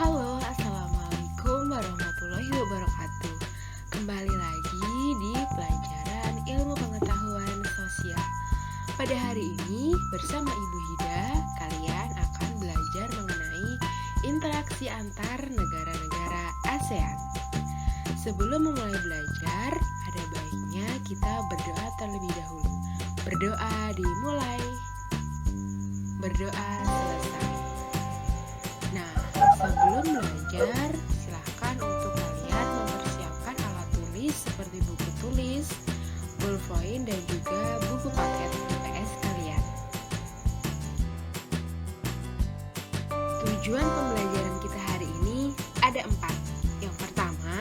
Halo, Assalamualaikum warahmatullahi wabarakatuh. Kembali lagi di pelajaran ilmu pengetahuan sosial. Pada hari ini bersama Ibu Hida, kalian akan belajar mengenai interaksi antar negara-negara ASEAN. Sebelum memulai belajar, ada baiknya kita berdoa terlebih dahulu. Berdoa dimulai, berdoa selesai. Nah, sebelum belajar, silahkan untuk kalian mempersiapkan alat tulis seperti buku tulis, ballpoint, dan juga buku paket IPS kalian. Tujuan pembelajaran kita hari ini ada 4. Yang pertama,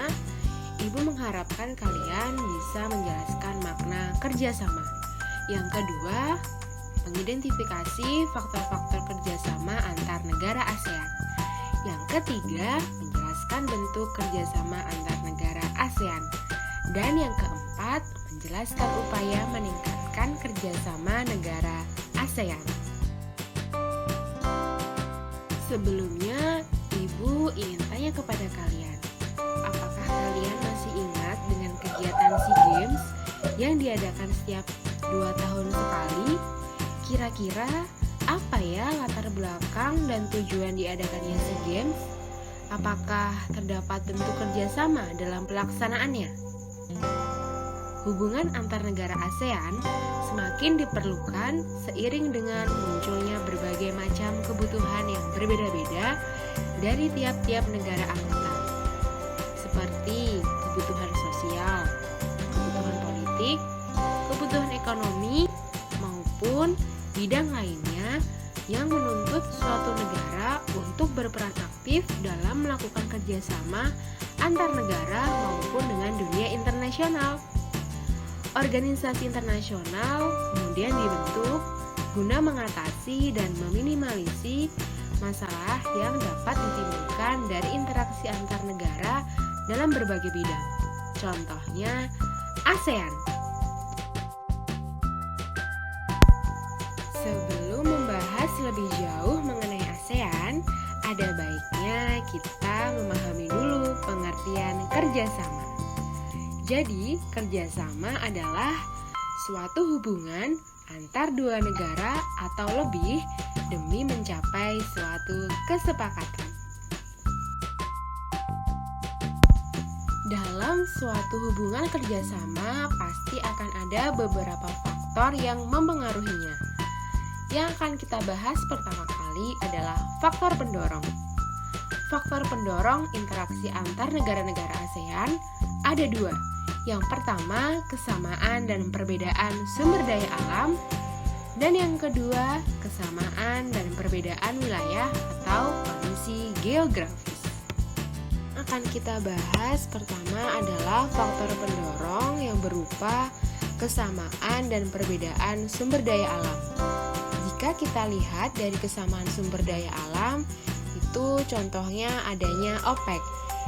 Ibu mengharapkan kalian bisa menjelaskan makna kerjasama. Yang kedua, mengidentifikasi faktor-faktor kerjasama antar negara ASEAN. Yang ketiga, menjelaskan bentuk kerjasama antar negara ASEAN. Dan yang keempat, menjelaskan upaya meningkatkan kerjasama negara ASEAN. Sebelumnya, Ibu ingin tanya kepada kalian, apakah kalian masih ingat dengan kegiatan SEA Games yang diadakan setiap 2 tahun sekali? Kira-kira apa ya latar belakang dan tujuan diadakannya SEA Games? Apakah terdapat bentuk kerjasama dalam pelaksanaannya? Hubungan antar negara ASEAN semakin diperlukan seiring dengan munculnya berbagai macam kebutuhan yang berbeda-beda dari tiap-tiap negara anggota, seperti kebutuhan sosial, kebutuhan politik, kebutuhan ekonomi, maupun bidang lainnya yang menuntut suatu negara untuk berperan aktif dalam melakukan kerjasama antar negara maupun dengan dunia internasional. Organisasi internasional kemudian dibentuk guna mengatasi dan meminimalisasi masalah yang dapat ditimbulkan dari interaksi antar negara dalam berbagai bidang. Contohnya ASEAN. Sebelum membahas lebih jauh mengenai ASEAN, ada baiknya kita memahami dulu pengertian kerjasama. Jadi, kerjasama adalah suatu hubungan antar dua negara atau lebih demi mencapai suatu kesepakatan. Dalam suatu hubungan kerjasama pasti akan ada beberapa faktor yang mempengaruhinya. Yang akan kita bahas pertama kali adalah faktor pendorong. Faktor pendorong interaksi antar negara-negara ASEAN ada 2. Yang pertama, kesamaan dan perbedaan sumber daya alam. Dan yang kedua, kesamaan dan perbedaan wilayah atau kondisi geografis. Akan kita bahas pertama adalah faktor pendorong yang berupa kesamaan dan perbedaan sumber daya alam. Jika kita lihat dari kesamaan sumber daya alam, itu contohnya adanya OPEC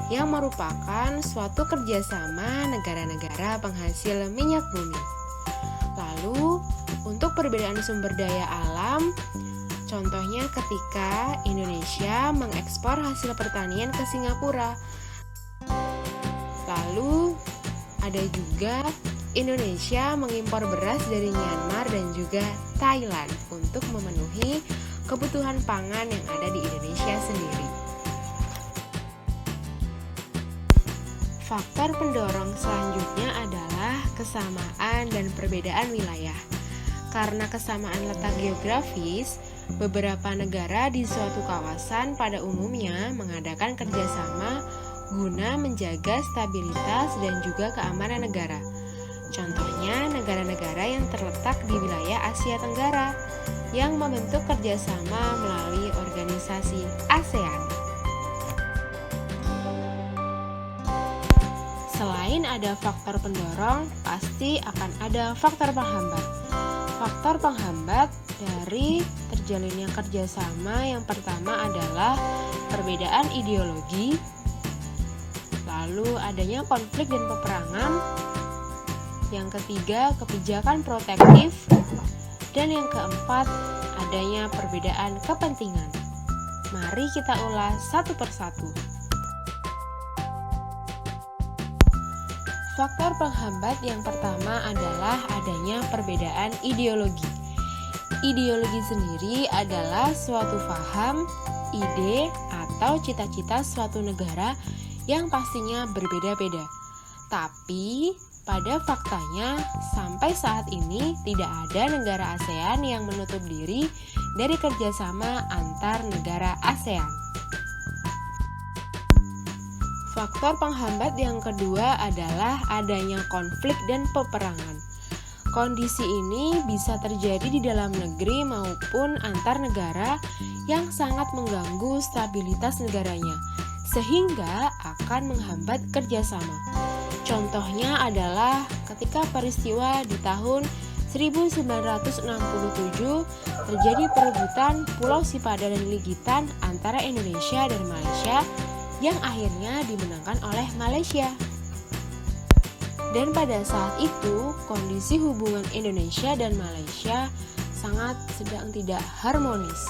yang merupakan suatu kerjasama negara-negara penghasil minyak bumi. Lalu, untuk perbedaan sumber daya alam, contohnya ketika Indonesia mengekspor hasil pertanian ke Singapura. Lalu, ada juga Indonesia mengimpor beras dari Myanmar dan juga Thailand untuk memenuhi kebutuhan pangan yang ada di Indonesia sendiri. Faktor pendorong selanjutnya adalah kesamaan dan perbedaan wilayah. Karena kesamaan letak geografis, beberapa negara di suatu kawasan pada umumnya mengadakan kerjasama guna menjaga stabilitas dan juga keamanan negara. Contohnya negara-negara yang terletak di wilayah Asia Tenggara yang membentuk kerjasama melalui organisasi ASEAN. Selain ada faktor pendorong, pasti akan ada faktor penghambat. Faktor penghambat dari terjalinnya kerjasama yang pertama adalah perbedaan ideologi, lalu adanya konflik dan peperangan, yang ketiga kebijakan protektif, dan yang keempat adanya perbedaan kepentingan. Mari kita ulas satu persatu. Faktor penghambat yang pertama adalah adanya perbedaan ideologi. Ideologi sendiri adalah suatu paham, ide, atau cita-cita suatu negara yang pastinya berbeda-beda. Tapi pada faktanya sampai saat ini tidak ada negara ASEAN yang menutup diri dari kerjasama antar negara ASEAN. Faktor penghambat yang kedua adalah adanya konflik dan peperangan. Kondisi ini bisa terjadi di dalam negeri maupun antar negara yang sangat mengganggu stabilitas negaranya, sehingga akan menghambat kerjasama. Contohnya adalah ketika peristiwa di tahun 1967 terjadi perebutan Pulau Sipada dan Ligitan antara Indonesia dan Malaysia yang akhirnya dimenangkan oleh Malaysia. Dan pada saat itu, kondisi hubungan Indonesia dan Malaysia sangat sedang tidak harmonis.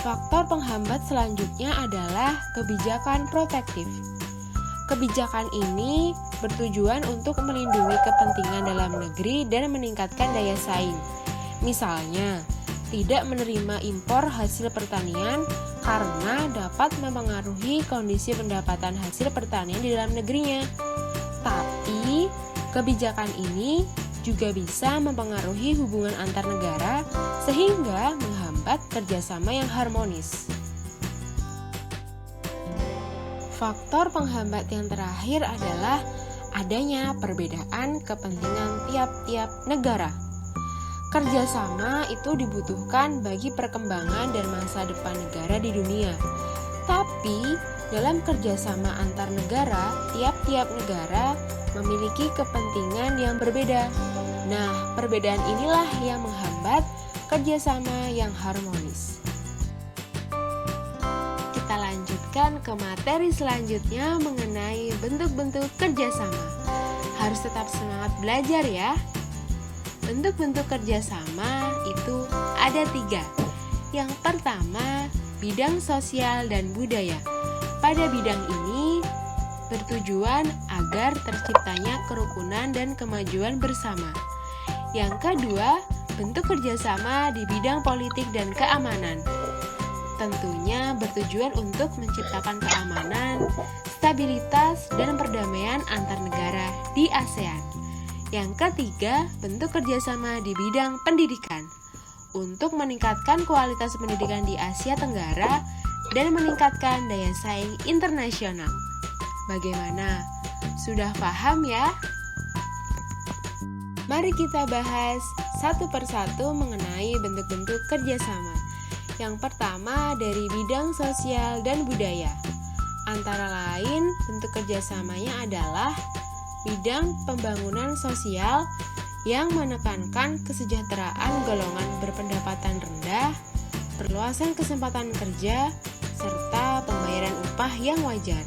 Faktor penghambat selanjutnya adalah kebijakan protektif. Kebijakan ini bertujuan untuk melindungi kepentingan dalam negeri dan meningkatkan daya saing. Misalnya, tidak menerima impor hasil pertanian karena dapat mempengaruhi kondisi pendapatan hasil pertanian di dalam negerinya. Tapi, kebijakan ini juga bisa mempengaruhi hubungan antar negara sehingga menghambat kerjasama yang harmonis. Faktor penghambat yang terakhir adalah adanya perbedaan kepentingan tiap-tiap negara. Kerjasama itu dibutuhkan bagi perkembangan dan masa depan negara di dunia. Tapi, dalam kerjasama antar negara, tiap-tiap negara memiliki kepentingan yang berbeda. Nah, perbedaan inilah yang menghambat kerjasama yang harmonis. Kita lanjutkan ke materi selanjutnya mengenai bentuk-bentuk kerjasama. Harus tetap semangat belajar ya. Bentuk-bentuk kerjasama itu ada 3. Yang pertama, bidang sosial dan budaya. Pada bidang ini bertujuan agar terciptanya kerukunan dan kemajuan bersama. Yang kedua, bentuk kerjasama di bidang politik dan keamanan. Tentunya bertujuan untuk menciptakan keamanan, stabilitas, dan perdamaian antar negara di ASEAN. Yang ketiga, bentuk kerjasama di bidang pendidikan untuk meningkatkan kualitas pendidikan di Asia Tenggara dan meningkatkan daya saing internasional. Bagaimana? Sudah paham ya? Mari kita bahas satu persatu mengenai bentuk-bentuk kerjasama. Yang pertama dari bidang sosial dan budaya. Antara lain, bentuk kerjasamanya adalah bidang pembangunan sosial yang menekankan kesejahteraan golongan berpendapatan rendah, perluasan kesempatan kerja, serta pembayaran upah yang wajar.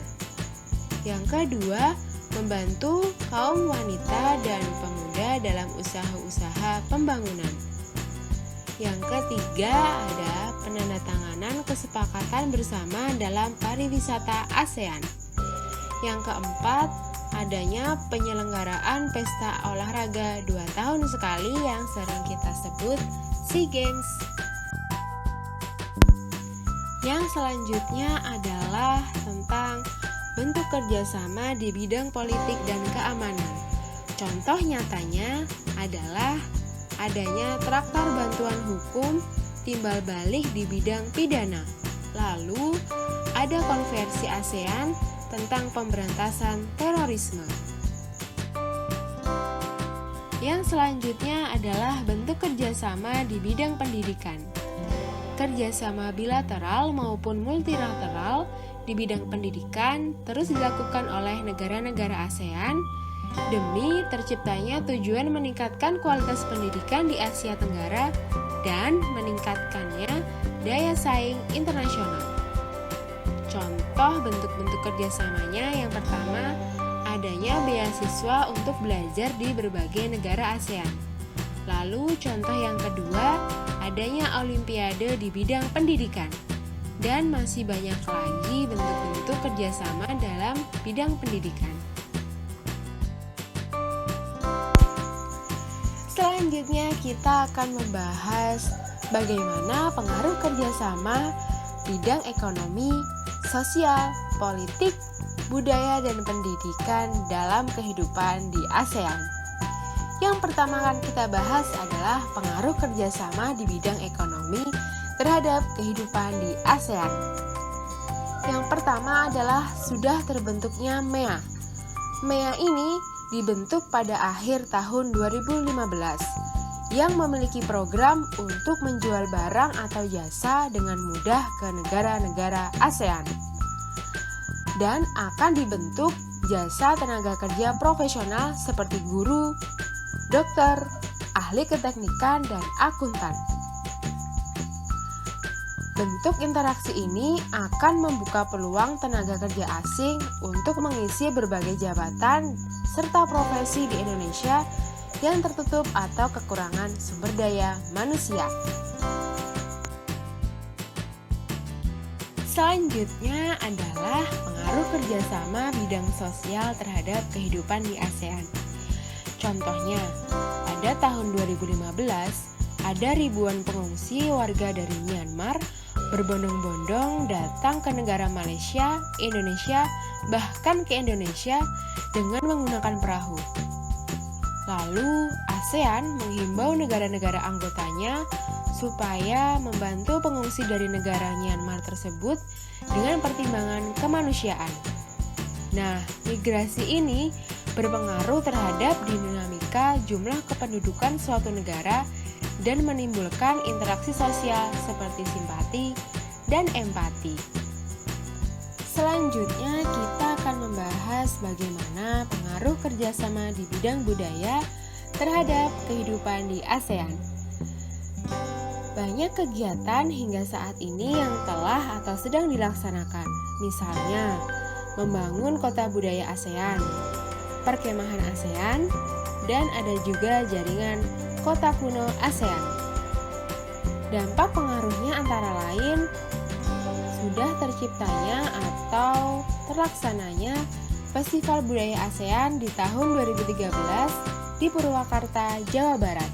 Yang kedua, membantu kaum wanita dan pemuda dalam usaha-usaha pembangunan. Yang ketiga, ada penandatanganan kesepakatan bersama dalam pariwisata ASEAN. Yang keempat, adanya penyelenggaraan pesta olahraga 2 tahun sekali yang sering kita sebut SEA Games. Yang selanjutnya adalah tentang bentuk kerjasama di bidang politik dan keamanan. Contoh nyatanya adalah adanya traktat bantuan hukum timbal balik di bidang pidana. Lalu, ada konvensi ASEAN tentang pemberantasan terorisme. Yang selanjutnya adalah bentuk kerjasama di bidang pendidikan. Kerjasama bilateral maupun multilateral di bidang pendidikan terus dilakukan oleh negara-negara ASEAN demi terciptanya tujuan meningkatkan kualitas pendidikan di Asia Tenggara dan meningkatkannya daya saing internasional. Contoh bentuk-bentuk kerjasamanya yang pertama, adanya beasiswa untuk belajar di berbagai negara ASEAN. Lalu contoh yang kedua, adanya olimpiade di bidang pendidikan. Dan masih banyak lagi bentuk-bentuk kerjasama dalam bidang pendidikan. Selanjutnya kita akan membahas bagaimana pengaruh kerjasama bidang ekonomi, sosial, politik, budaya, dan pendidikan dalam kehidupan di ASEAN. Yang pertama akan kita bahas adalah pengaruh kerjasama di bidang ekonomi terhadap kehidupan di ASEAN. Yang pertama adalah sudah terbentuknya MEA. MEA ini dibentuk pada akhir tahun 2015 yang memiliki program untuk menjual barang atau jasa dengan mudah ke negara-negara ASEAN. Dan akan dibentuk jasa tenaga kerja profesional seperti guru, dokter, ahli keteknikan, dan akuntan. Bentuk interaksi ini akan membuka peluang tenaga kerja asing untuk mengisi berbagai jabatan serta profesi di Indonesia yang tertutup atau kekurangan sumber daya manusia. Selanjutnya adalah pengaruh kerjasama bidang sosial terhadap kehidupan di ASEAN. Contohnya, pada tahun 2015, ada ribuan pengungsi warga dari Myanmar berbondong-bondong datang ke negara Malaysia, Indonesia, bahkan ke Indonesia dengan menggunakan perahu. Lalu, ASEAN menghimbau negara-negara anggotanya supaya membantu pengungsi dari negara Myanmar tersebut dengan pertimbangan kemanusiaan. Nah, migrasi ini berpengaruh terhadap dinamika jumlah kependudukan suatu negara dan menimbulkan interaksi sosial seperti simpati dan empati. Selanjutnya kita akan membahas bagaimana pengaruh kerjasama di bidang budaya terhadap kehidupan di ASEAN. Banyak kegiatan hingga saat ini yang telah atau sedang dilaksanakan, misalnya membangun kota budaya ASEAN, perkemahan ASEAN, dan ada juga jaringan kota kuno ASEAN. Dampak pengaruhnya antara lain sudah terciptanya atau terlaksananya Festival Budaya ASEAN di tahun 2013 di Purwakarta, Jawa Barat.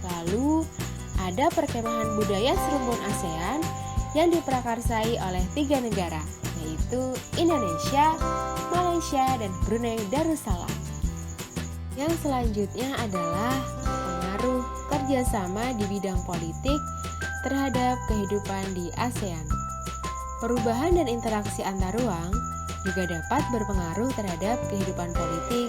Lalu ada perkemahan budaya serumpun ASEAN yang diprakarsai oleh 3 negara, yaitu Indonesia, Malaysia, dan Brunei Darussalam. Yang selanjutnya adalah pengaruh kerjasama di bidang politik terhadap kehidupan di ASEAN. Perubahan dan interaksi antar ruang juga dapat berpengaruh terhadap kehidupan politik,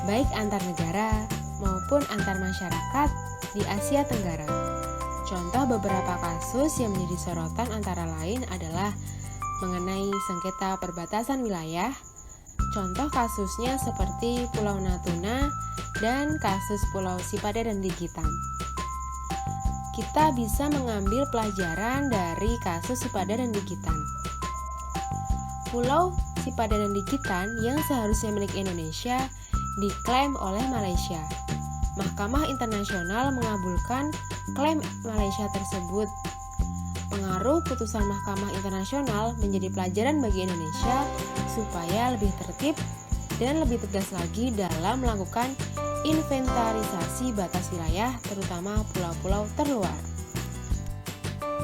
baik antar negara maupun antar masyarakat di Asia Tenggara. Contoh beberapa kasus yang menjadi sorotan antara lain adalah mengenai sengketa perbatasan wilayah. Contoh kasusnya seperti Pulau Natuna dan kasus Pulau Sipada dan Ligitan. Kita bisa mengambil pelajaran dari kasus Sipada dan Ligitan. Pulau Sipada dan Ligitan yang seharusnya milik Indonesia diklaim oleh Malaysia. Mahkamah Internasional mengabulkan klaim Malaysia tersebut. Pengaruh putusan Mahkamah Internasional menjadi pelajaran bagi Indonesia supaya lebih tertib dan lebih tegas lagi dalam melakukan inventarisasi batas wilayah, terutama pulau-pulau terluar.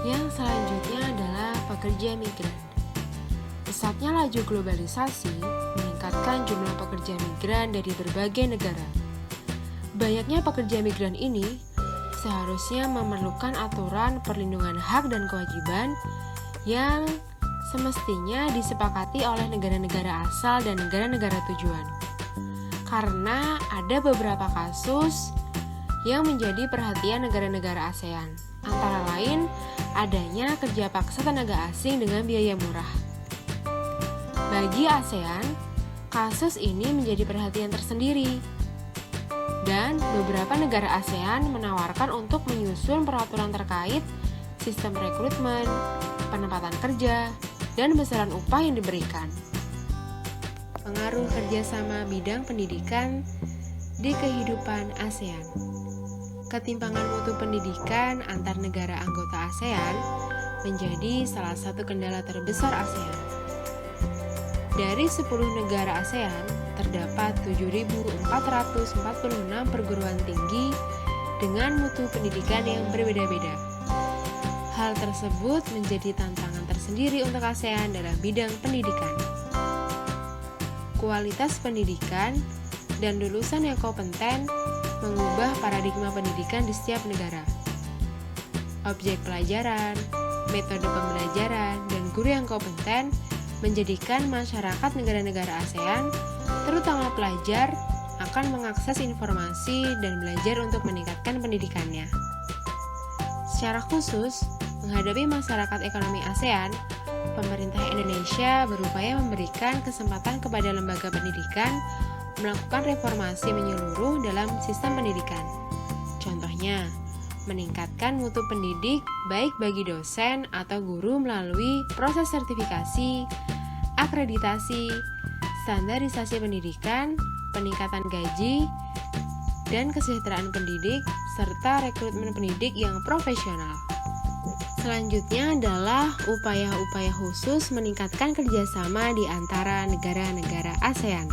Yang selanjutnya adalah pekerja migran. Pesatnya laju globalisasi meningkatkan jumlah pekerja migran dari berbagai negara. Banyaknya pekerja migran ini seharusnya memerlukan aturan perlindungan hak dan kewajiban yang semestinya disepakati oleh negara-negara asal dan negara-negara tujuan. Karena ada beberapa kasus yang menjadi perhatian negara-negara ASEAN, antara lain adanya kerja paksa tenaga asing dengan biaya murah. Bagi ASEAN, kasus ini menjadi perhatian tersendiri. Dan beberapa negara ASEAN menawarkan untuk menyusun peraturan terkait sistem rekrutmen, penempatan kerja, dan besaran upah yang diberikan. Pengaruh kerjasama bidang pendidikan di kehidupan ASEAN. ketimpangan mutu pendidikan antar negara anggota ASEAN menjadi salah satu kendala terbesar ASEAN. Dari 10 negara ASEAN, terdapat 7.446 perguruan tinggi dengan mutu pendidikan yang berbeda-beda. Hal tersebut menjadi tantangan tersendiri untuk ASEAN dalam bidang pendidikan. Kualitas pendidikan dan lulusan yang kompeten mengubah paradigma pendidikan di setiap negara. Objek pelajaran, metode pembelajaran, dan guru yang kompeten menjadikan masyarakat negara-negara ASEAN, terutama pelajar, akan mengakses informasi dan belajar untuk meningkatkan pendidikannya. Secara khusus, menghadapi masyarakat ekonomi ASEAN, pemerintah Indonesia berupaya memberikan kesempatan kepada lembaga pendidikan melakukan reformasi menyeluruh dalam sistem pendidikan. Contohnya, meningkatkan mutu pendidik baik bagi dosen atau guru melalui proses sertifikasi, akreditasi, standarisasi pendidikan, peningkatan gaji, dan kesejahteraan pendidik, serta rekrutmen pendidik yang profesional. Selanjutnya adalah upaya-upaya khusus meningkatkan kerjasama di antara negara-negara ASEAN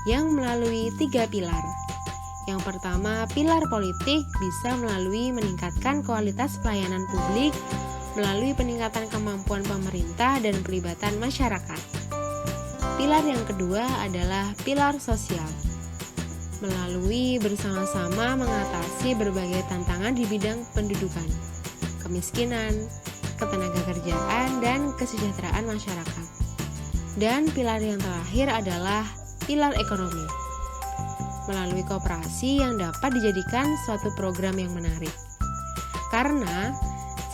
yang melalui 3 pilar. Yang pertama, pilar politik bisa melalui meningkatkan kualitas pelayanan publik melalui peningkatan kemampuan pemerintah dan pelibatan masyarakat. Pilar yang kedua adalah pilar sosial, melalui bersama-sama mengatasi berbagai tantangan di bidang pendidikan, kemiskinan, ketenagakerjaan, dan kesejahteraan masyarakat. Dan pilar yang terakhir adalah pilar ekonomi, melalui koperasi yang dapat dijadikan suatu program yang menarik. Karena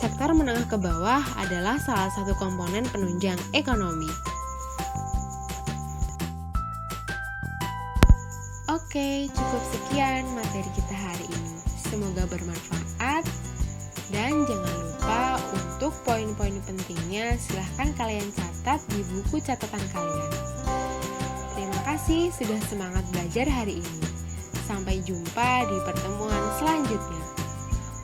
sektor menengah ke bawah adalah salah satu komponen penunjang ekonomi. Oke, cukup sekian materi kita hari ini. Semoga bermanfaat. Dan jangan lupa untuk poin-poin pentingnya silahkan kalian catat di buku catatan kalian. Terima kasih sudah semangat belajar hari ini. Sampai jumpa di pertemuan selanjutnya.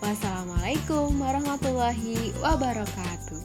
Wassalamualaikum warahmatullahi wabarakatuh.